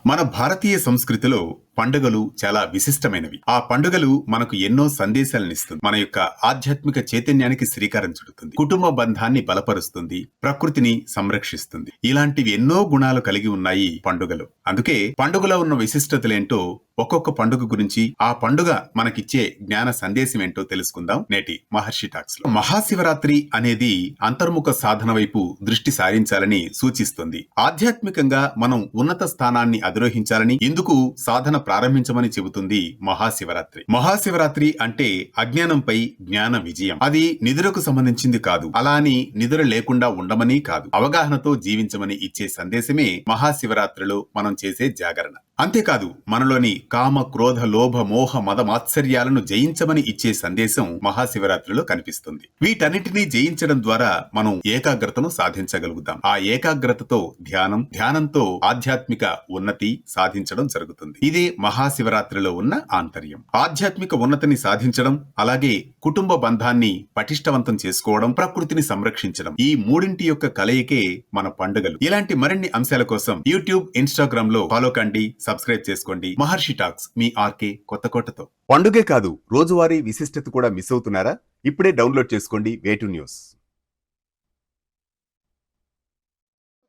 మన భారతీయ సంస్కృతిలో పండుగలు చాలా విశిష్టమైనవి. ఆ పండుగలు మనకు ఎన్నో సందేశాలనిస్తుంది. మన యొక్క ఆధ్యాత్మిక చైతన్యానికి శ్రీకారం చుడుతుంది. కుటుంబ బంధాన్ని బలపరుస్తుంది. ప్రకృతిని సంరక్షిస్తుంది. ఇలాంటివి ఎన్నో గుణాలు కలిగి ఉన్నాయి పండుగలు. అందుకే పండుగలో ఉన్న విశిష్టతలేంటో, ఒక్కొక్క పండుగ గురించి, ఆ పండుగ మనకిచ్చే జ్ఞాన సందేశం ఏంటో తెలుసుకుందాం నేటి మహర్షి టాక్స్ లో. మహాశివరాత్రి అనేది అంతర్ముఖ సాధన వైపు దృష్టి సారించాలని సూచిస్తుంది. ఆధ్యాత్మికంగా మనం ఉన్నత స్థానాన్ని అధిరోహించాలని, ఇందుకు సాధన ప్రారంభించమని చెబుతుంది మహాశివరాత్రి. మహాశివరాత్రి అంటే అజ్ఞానంపై జ్ఞాన విజయం. అది నిద్రకు సంబంధించింది కాదు. అలా అని నిద్ర లేకుండా ఉండమని కాదు, అవగాహనతో జీవించమని ఇచ్చే సందేశమే మహాశివరాత్రిలో మనం చేసే జాగరణ. అంతేకాదు, మనలోని కామ, క్రోధ, లోభ, మోహ, మద, మాత్సర్యాలను జయించమని ఇచ్చే సందేశం మహాశివరాత్రిలో కనిపిస్తుంది. వీటన్నిటినీ జయించడం ద్వారా మనం ఏకాగ్రతను సాధించగలుగుతాం. ఆ ఏకాగ్రతతో ధ్యానంతో ఆధ్యాత్మిక ఉన్నతి సాధించడం జరుగుతుంది. ఇదే మహాశివరాత్రిలో ఉన్న ఆంతర్యం. ఆధ్యాత్మిక ఉన్నతిని సాధించడం, అలాగే కుటుంబ బంధాన్ని పటిష్టవంతం చేసుకోవడం, ప్రకృతిని సంరక్షించడం, ఈ మూడింటి యొక్క కలయికే మన పండుగలు. ఇలాంటి మరిన్ని అంశాల కోసం యూట్యూబ్, ఇన్స్టాగ్రామ్ లో ఫాలో కండి, సబ్స్క్రైబ్ చేసుకోండి. మహర్షి టాక్స్, మీ ఆర్కే కొత్తకోటతో. పండుగే కాదు, రోజువారీ విశిష్టత కూడా మిస్ అవుతున్నారా? ఇప్పుడే డౌన్లోడ్ చేసుకోండి వేటు న్యూస్.